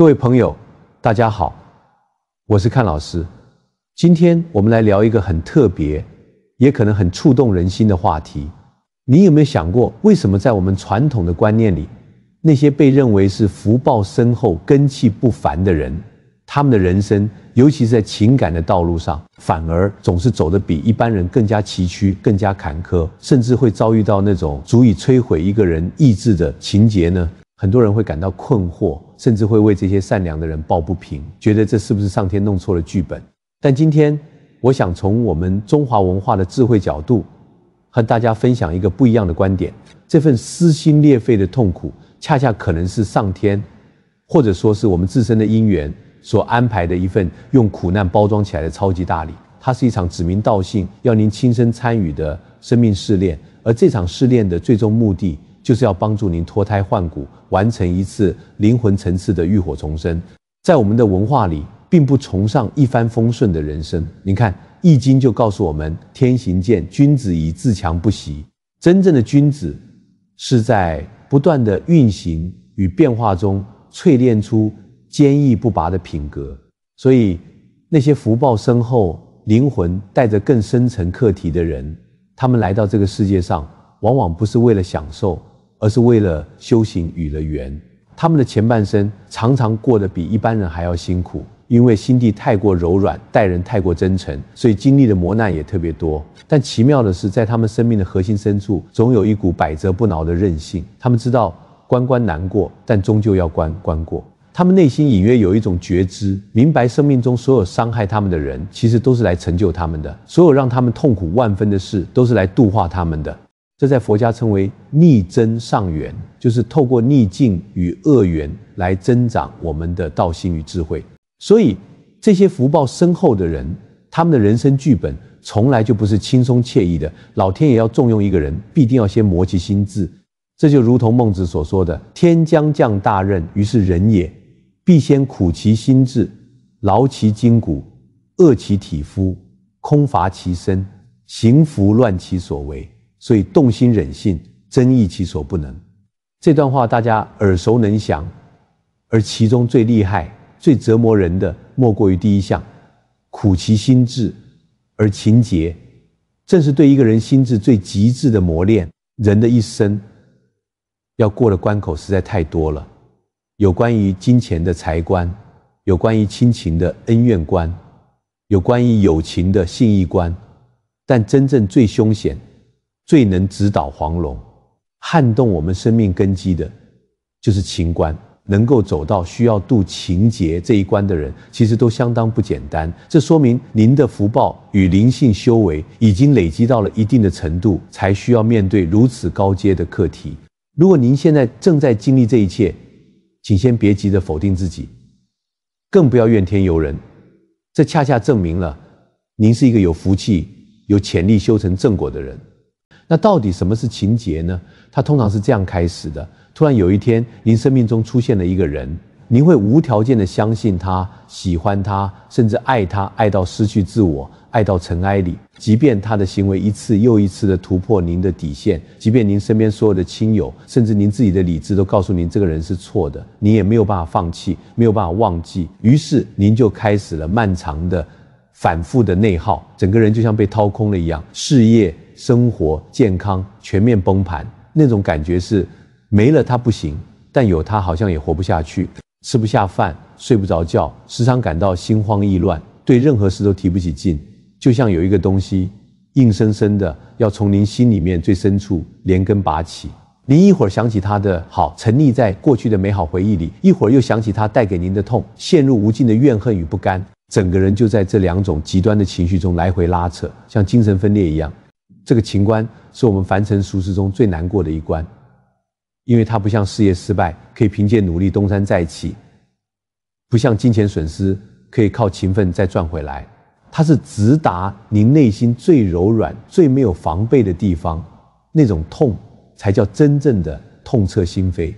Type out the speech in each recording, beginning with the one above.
各位朋友，大家好，我是阚老师。今天我们来聊一个很特别，也可能很触动人心的话题。你有没有想过，为什么在我们传统的观念里，那些被认为是福报深厚、根气不凡的人，他们的人生，尤其是在情感的道路上，反而总是走得比一般人更加崎岖、更加坎坷，甚至会遭遇到那种足以摧毁一个人意志的情节呢？很多人会感到困惑，甚至会为这些善良的人抱不平，觉得这是不是上天弄错了剧本。但今天我想从我们中华文化的智慧角度和大家分享一个不一样的观点。这份撕心裂肺的痛苦，恰恰可能是上天或者说是我们自身的因缘所安排的一份用苦难包装起来的超级大礼。它是一场指名道姓要您亲身参与的生命试炼，而这场试炼的最终目的就是要帮助您脱胎换骨，完成一次灵魂层次的浴火重生。在我们的文化里，并不崇尚一帆风顺的人生。您看，《易经》就告诉我们：天行健，君子以自强不息。真正的君子是在不断的运行与变化中淬炼出坚毅不拔的品格。所以，那些福报深厚、灵魂带着更深层课题的人，他们来到这个世界上，往往不是为了享受，而是为了修行与了缘。他们的前半生常常过得比一般人还要辛苦，因为心地太过柔软，待人太过真诚，所以经历的磨难也特别多。但奇妙的是，在他们生命的核心深处，总有一股百折不挠的韧性。他们知道关关难过，但终究要关过。他们内心隐约有一种觉知，明白生命中所有伤害他们的人，其实都是来成就他们的；所有让他们痛苦万分的事，都是来度化他们的。这在佛家称为逆增上缘，就是透过逆境与恶缘来增长我们的道心与智慧。所以这些福报深厚的人，他们的人生剧本从来就不是轻松惬意的。老天爷要重用一个人，必定要先磨其心智。这就如同孟子所说的：天将降大任于是人也，必先苦其心志，劳其筋骨，饿其体肤，空乏其身，行拂乱其所为。所以动心忍性，增益其所不能。这段话大家耳熟能详，而其中最厉害、最折磨人的，莫过于第一项：苦其心志而勤节。正是对一个人心智最极致的磨练。人的一生要过的关口实在太多了，有关于金钱的财关，有关于亲情的恩怨关，有关于友情的信义关，但真正最凶险、最能直捣黄龙、撼动我们生命根基的，就是情关。能够走到需要渡情劫这一关的人，其实都相当不简单。这说明您的福报与灵性修为已经累积到了一定的程度，才需要面对如此高阶的课题。如果您现在正在经历这一切，请先别急着否定自己，更不要怨天尤人。这恰恰证明了您是一个有福气、有潜力修成正果的人。那到底什么是情劫呢？它通常是这样开始的：突然有一天，您生命中出现了一个人，您会无条件的相信他、喜欢他，甚至爱他，爱到失去自我，爱到尘埃里。即便他的行为一次又一次的突破您的底线，即便您身边所有的亲友，甚至您自己的理智都告诉您这个人是错的，你也没有办法放弃，没有办法忘记。于是您就开始了漫长的反复的内耗，整个人就像被掏空了一样，事业、生活、健康全面崩盘。那种感觉是没了他不行，但有他好像也活不下去，吃不下饭，睡不着觉，时常感到心慌意乱，对任何事都提不起劲，就像有一个东西硬生生的要从您心里面最深处连根拔起。您一会儿想起他的好，沉溺在过去的美好回忆里，一会儿又想起他带给您的痛，陷入无尽的怨恨与不甘，整个人就在这两种极端的情绪中来回拉扯，像精神分裂一样。这个情关是我们凡尘俗世中最难过的一关，因为它不像事业失败可以凭借努力东山再起，不像金钱损失可以靠勤奋再赚回来，它是直达您内心最柔软、最没有防备的地方，那种痛才叫真正的痛彻心扉。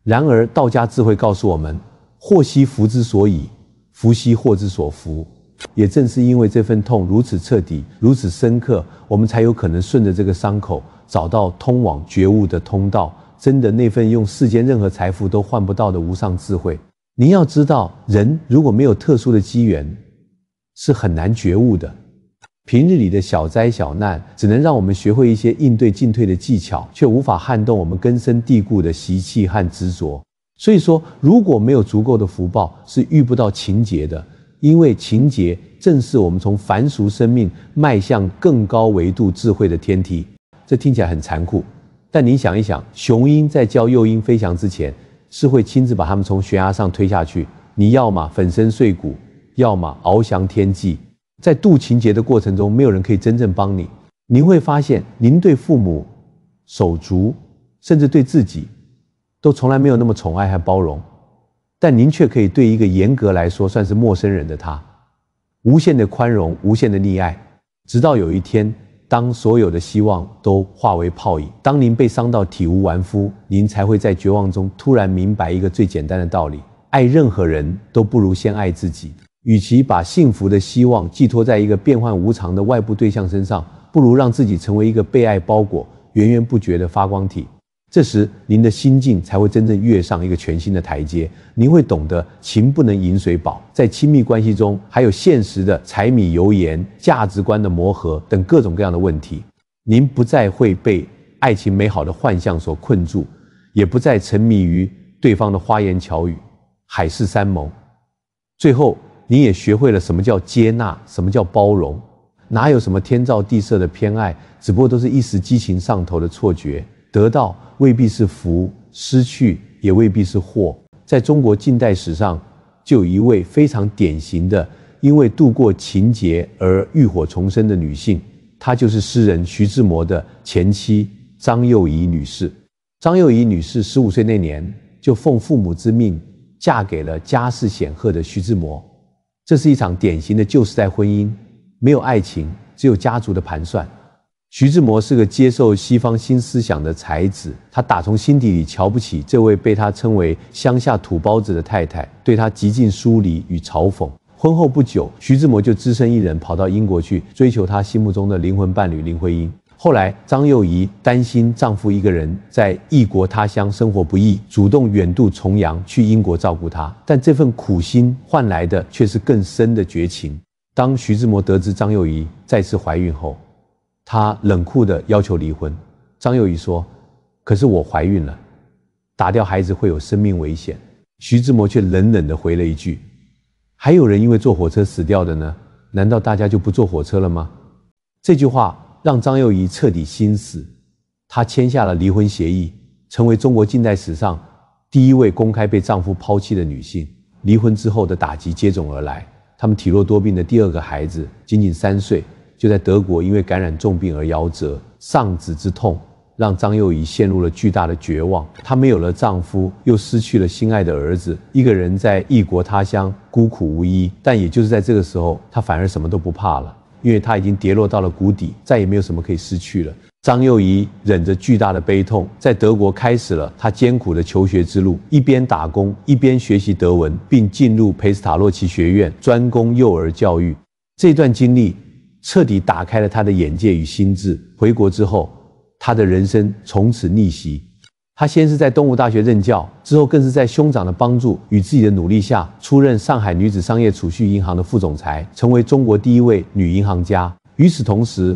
然而道家智慧告诉我们：祸兮福之所以，福兮祸之所伏。也正是因为这份痛如此彻底、如此深刻，我们才有可能顺着这个伤口找到通往觉悟的通道，真的那份用世间任何财富都换不到的无上智慧。您要知道，人如果没有特殊的机缘，是很难觉悟的。平日里的小灾小难，只能让我们学会一些应对进退的技巧，却无法撼动我们根深蒂固的习气和执着。所以说，如果没有足够的福报，是遇不到情劫的。因为情劫正是我们从凡俗生命迈向更高维度智慧的天梯。这听起来很残酷，但您想一想，雄鹰在教幼鹰飞翔之前，是会亲自把它们从悬崖上推下去。你要么粉身碎骨，要么翱翔天际。在渡情劫的过程中，没有人可以真正帮你。您会发现，您对父母、手足，甚至对自己，都从来没有那么宠爱和包容，但您却可以对一个严格来说算是陌生人的他，无限的宽容，无限的溺爱。直到有一天，当所有的希望都化为泡影，当您被伤到体无完肤，您才会在绝望中突然明白一个最简单的道理：爱任何人都不如先爱自己。与其把幸福的希望寄托在一个变幻无常的外部对象身上，不如让自己成为一个被爱包裹、源源不绝的发光体。这时，您的心境才会真正跃上一个全新的台阶。您会懂得情不能饮水饱，在亲密关系中，还有现实的柴米油盐、价值观的磨合等各种各样的问题。您不再会被爱情美好的幻象所困住，也不再沉迷于对方的花言巧语、海誓山盟。最后，你也学会了什么叫接纳，什么叫包容。哪有什么天造地设的偏爱，只不过都是一时激情上头的错觉。得到未必是福，失去也未必是祸。在中国近代史上，就有一位非常典型的因为度过情劫而浴火重生的女性，她就是诗人徐志摩的前妻张幼仪女士。张幼仪女士15岁那年就奉父母之命嫁给了家世显赫的徐志摩。这是一场典型的旧时代婚姻，没有爱情，只有家族的盘算。徐志摩是个接受西方新思想的才子，他打从心底里瞧不起这位被他称为乡下土包子的太太，对他极尽疏离与嘲讽。婚后不久，徐志摩就只身一人跑到英国去追求他心目中的灵魂伴侣林徽因。后来，张幼仪担心丈夫一个人在异国他乡生活不易，主动远渡重洋去英国照顾他。但这份苦心换来的却是更深的绝情。当徐志摩得知张幼仪再次怀孕后，他冷酷地要求离婚。张幼仪说：“可是我怀孕了，打掉孩子会有生命危险。”徐志摩却冷冷地回了一句：“还有人因为坐火车死掉的呢，难道大家就不坐火车了吗？”这句话让张幼仪彻底心死，她签下了离婚协议，成为中国近代史上第一位公开被丈夫抛弃的女性。离婚之后的打击接踵而来，他们体弱多病的第二个孩子仅仅3岁，就在德国因为感染重病而夭折。丧子之痛让张幼仪陷入了巨大的绝望，她没有了丈夫，又失去了心爱的儿子，一个人在异国他乡孤苦无依。但也就是在这个时候，她反而什么都不怕了，因为她已经跌落到了谷底，再也没有什么可以失去了。张幼仪忍着巨大的悲痛，在德国开始了她艰苦的求学之路，一边打工，一边学习德文，并进入佩斯塔洛奇学院专攻幼儿教育。这段经历彻底打开了她的眼界与心智。回国之后，她的人生从此逆袭。她先是在东吴大学任教，之后更是在兄长的帮助与自己的努力下，出任上海女子商业储蓄银行的副总裁，成为中国第一位女银行家。与此同时，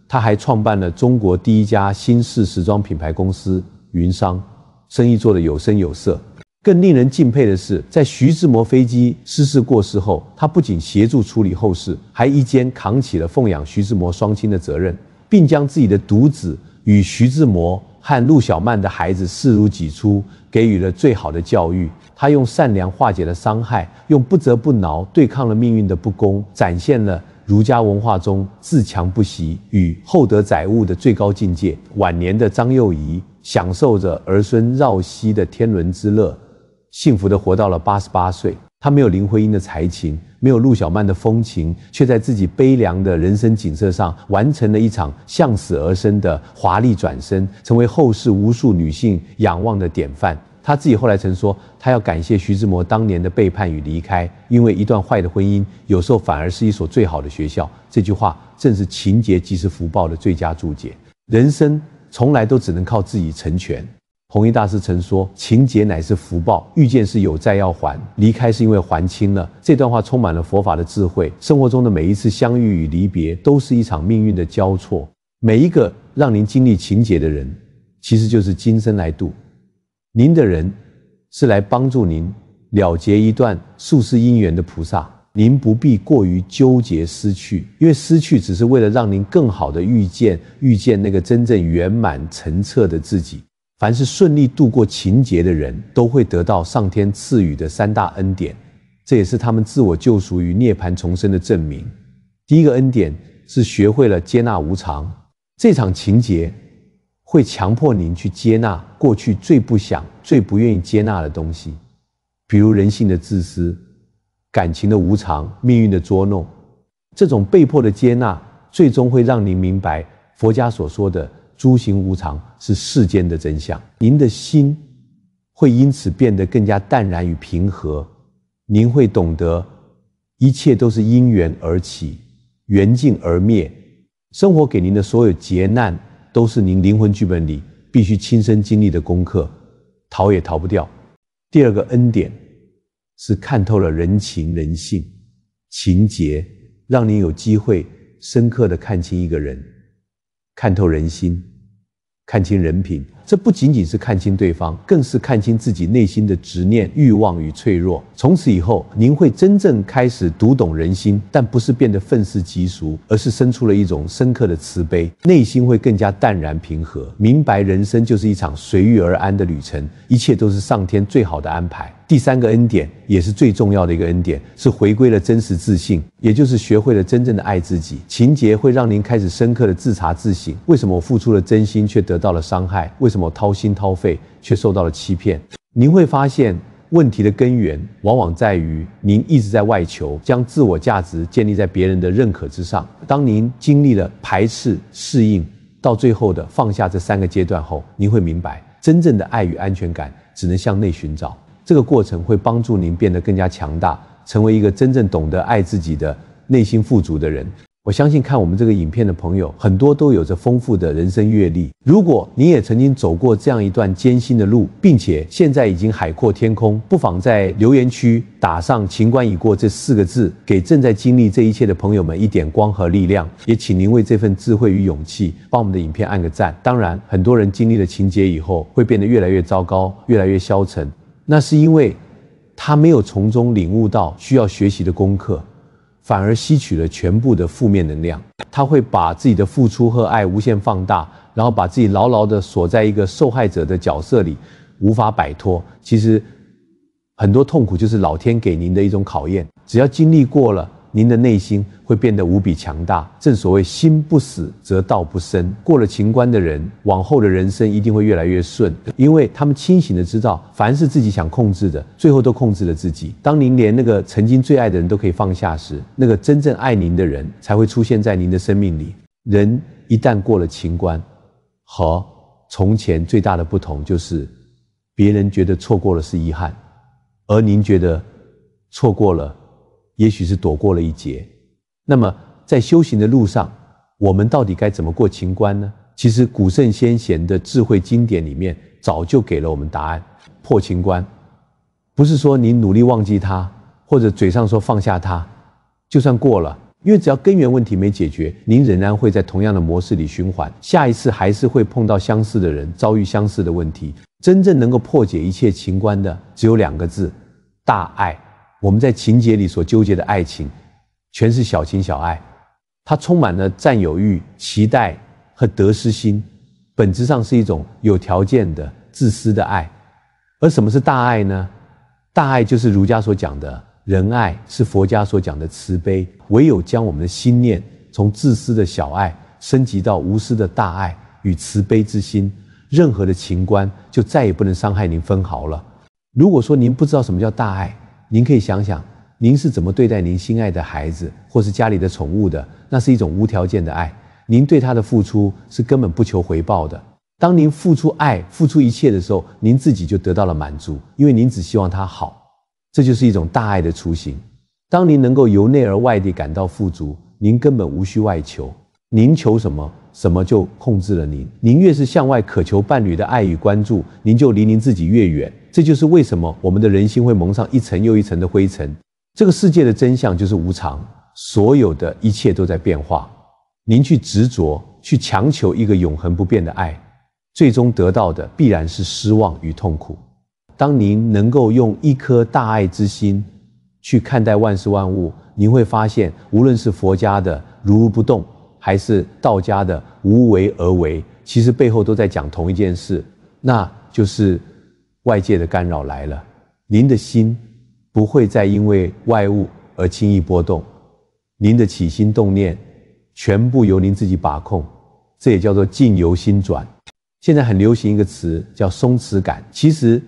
她还创办了中国第一家新式时装品牌公司云商，生意做得有声有色。更令人敬佩的是，在徐志摩飞机失事过世后，她不仅协助处理后事，还一肩扛起了奉养徐志摩双亲的责任，并将自己的独子与徐志摩和陆小曼的孩子视如己出，给予了最好的教育。她用善良化解了伤害，用不折不挠对抗了命运的不公，展现了儒家文化中自强不息与厚德载物的最高境界。晚年的张幼仪享受着儿孙绕膝的天伦之乐，幸福地活到了88岁。她没有林徽因的才情，没有陆小曼的风情，却在自己悲凉的人生景色上完成了一场向死而生的华丽转身，成为后世无数女性仰望的典范。她自己后来曾说，她要感谢徐志摩当年的背叛与离开，因为一段坏的婚姻有时候反而是一所最好的学校。这句话正是情劫即是福报的最佳注解。人生从来都只能靠自己成全。弘一大师曾说：“情结乃是福报，遇见是有债要还，离开是因为还清了。”这段话充满了佛法的智慧。生活中的每一次相遇与离别，都是一场命运的交错。每一个让您经历情结的人，其实就是今生来度您的人，是来帮助您了结一段宿世因缘的菩萨。您不必过于纠结失去，因为失去只是为了让您更好的遇见那个真正圆满澄澈的自己。凡是顺利度过情劫的人，都会得到上天赐予的3大恩典，这也是他们自我救赎与涅槃重生的证明。第一个恩典是学会了接纳无常。这场情劫会强迫您去接纳过去最不想、最不愿意接纳的东西，比如人性的自私、感情的无常、命运的捉弄。这种被迫的接纳，最终会让您明白佛家所说的诸行无常是世间的真相。您的心会因此变得更加淡然与平和，您会懂得一切都是因缘而起，缘尽而灭。生活给您的所有劫难，都是您灵魂剧本里必须亲身经历的功课，逃也逃不掉。第二个恩典是看透了人情人性，情结让您有机会深刻地看清一个人，看透人心，看清人品。这不仅仅是看清对方，更是看清自己内心的执念、欲望与脆弱。从此以后，您会真正开始读懂人心，但不是变得愤世嫉俗，而是生出了一种深刻的慈悲，内心会更加淡然平和，明白人生就是一场随遇而安的旅程，一切都是上天最好的安排。第三个恩典，也是最重要的一个恩典，是回归了真实自信，也就是学会了真正的爱自己。情节会让您开始深刻的自察自省，为什么我付出了真心却得到了伤害？为什么我掏心掏肺却受到了欺骗？您会发现问题的根源往往在于您一直在外求，将自我价值建立在别人的认可之上。当您经历了排斥、适应，到最后的放下这3个阶段后，您会明白，真正的爱与安全感只能向内寻找。这个过程会帮助您变得更加强大，成为一个真正懂得爱自己的内心富足的人。我相信看我们这个影片的朋友，很多都有着丰富的人生阅历。如果你也曾经走过这样一段艰辛的路，并且现在已经海阔天空，不妨在留言区打上“情关已过”这4个字，给正在经历这一切的朋友们一点光和力量。也请您为这份智慧与勇气，帮我们的影片按个赞。当然，很多人经历了情劫以后，会变得越来越糟糕，越来越消沉。那是因为他没有从中领悟到需要学习的功课，反而吸取了全部的负面能量。他会把自己的付出和爱无限放大，然后把自己牢牢地锁在一个受害者的角色里，无法摆脱。其实很多痛苦就是老天给您的一种考验，只要经历过了，您的内心会变得无比强大。正所谓心不死则道不生，过了情关的人，往后的人生一定会越来越顺，因为他们清醒地知道，凡是自己想控制的，最后都控制了自己。当您连那个曾经最爱的人都可以放下时，那个真正爱您的人才会出现在您的生命里。人一旦过了情关，和从前最大的不同就是，别人觉得错过了是遗憾，而您觉得错过了也许是躲过了一劫。那么在修行的路上，我们到底该怎么过情关呢？其实古圣先贤的智慧经典里面早就给了我们答案。破情关不是说你努力忘记它，或者嘴上说放下它就算过了，因为只要根源问题没解决，您仍然会在同样的模式里循环，下一次还是会碰到相似的人，遭遇相似的问题。真正能够破解一切情关的只有2个字：大爱。我们在情节里所纠结的爱情，全是小情小爱，它充满了占有欲、期待和得失心，本质上是一种有条件的自私的爱。而什么是大爱呢？大爱就是儒家所讲的仁爱，是佛家所讲的慈悲。唯有将我们的心念从自私的小爱升级到无私的大爱与慈悲之心，任何的情关就再也不能伤害您分毫了。如果说您不知道什么叫大爱，您可以想想，您是怎么对待您心爱的孩子或是家里的宠物的，那是一种无条件的爱。您对他的付出是根本不求回报的。当您付出爱、付出一切的时候，您自己就得到了满足，因为您只希望他好。这就是一种大爱的雏形。当您能够由内而外地感到富足，您根本无需外求。您求什么，什么就控制了您。您越是向外渴求伴侣的爱与关注，您就离您自己越远。这就是为什么我们的人心会蒙上一层又一层的灰尘。这个世界的真相就是无常，所有的一切都在变化。您去执着，去强求一个永恒不变的爱，最终得到的必然是失望与痛苦。当您能够用一颗大爱之心去看待万事万物，您会发现，无论是佛家的如如不动，还是道家的无为而为，其实背后都在讲同一件事，那就是外界的干扰来了，您的心不会再因为外物而轻易波动，您的起心动念全部由您自己把控，这也叫做境由心转。现在很流行一个词叫松弛感，其实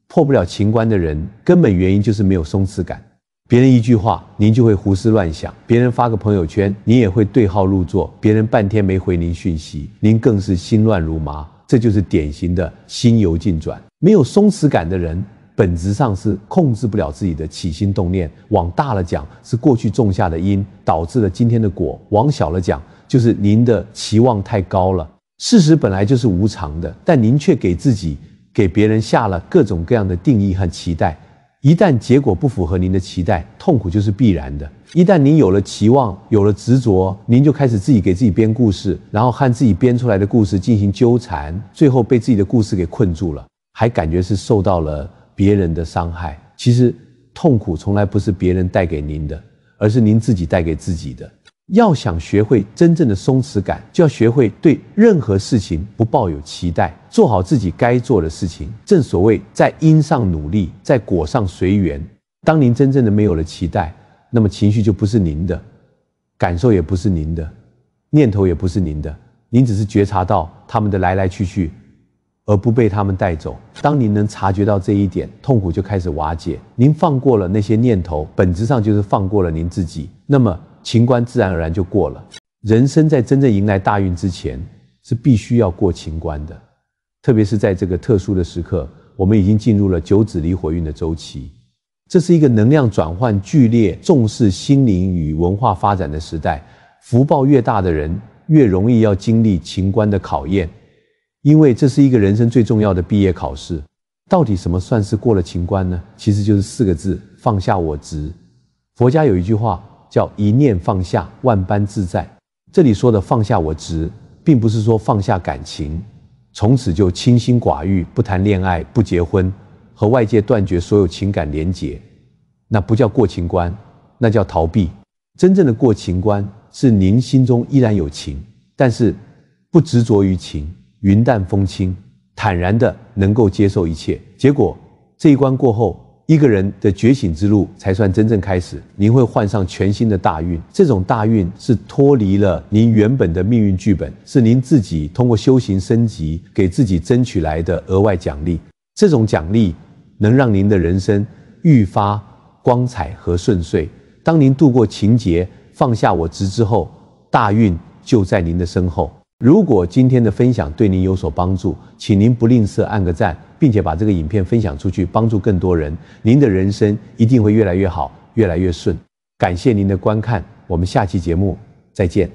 破不了情关的人，根本原因就是没有松弛感。别人一句话，您就会胡思乱想；别人发个朋友圈，您也会对号入座；别人半天没回您讯息，您更是心乱如麻。这就是典型的心由境转。没有松弛感的人，本质上是控制不了自己的起心动念。往大了讲，是过去种下的因，导致了今天的果；往小了讲，就是您的期望太高了。事实本来就是无常的，但您却给自己、给别人下了各种各样的定义和期待。一旦结果不符合您的期待，痛苦就是必然的。一旦您有了期望，有了执着，您就开始自己给自己编故事，然后和自己编出来的故事进行纠缠，最后被自己的故事给困住了，还感觉是受到了别人的伤害。其实痛苦从来不是别人带给您的，而是您自己带给自己的。要想学会真正的松弛感，就要学会对任何事情不抱有期待，做好自己该做的事情。正所谓在因上努力，在果上随缘。当您真正的没有了期待，那么情绪就不是您的，感受也不是您的，念头也不是您的，您只是觉察到他们的来来去去，而不被他们带走。当您能察觉到这一点，痛苦就开始瓦解。您放过了那些念头，本质上就是放过了您自己，那么情关自然而然就过了。人生在真正迎来大运之前，是必须要过情关的。特别是在这个特殊的时刻，我们已经进入了九子离火运的周期。这是一个能量转换剧烈、重视心灵与文化发展的时代。福报越大的人，越容易要经历情关的考验，因为这是一个人生最重要的毕业考试。到底什么算是过了情关呢？其实就是4个字：放下我执。佛家有一句话叫一念放下，万般自在。这里说的放下我执，并不是说放下感情，从此就清心寡欲，不谈恋爱，不结婚，和外界断绝所有情感连结。那不叫过情关，那叫逃避。真正的过情关，是您心中依然有情，但是不执着于情，云淡风轻，坦然的能够接受一切。结果这一关过后，一个人的觉醒之路才算真正开始。您会换上全新的大运，这种大运是脱离了您原本的命运剧本，是您自己通过修行升级给自己争取来的额外奖励。这种奖励能让您的人生愈发光彩和顺遂。当您度过情劫，放下我执之后，大运就在您的身后。如果今天的分享对您有所帮助，请您不吝啬按个赞，并且把这个影片分享出去，帮助更多人。您的人生一定会越来越好，越来越顺。感谢您的观看，我们下期节目再见。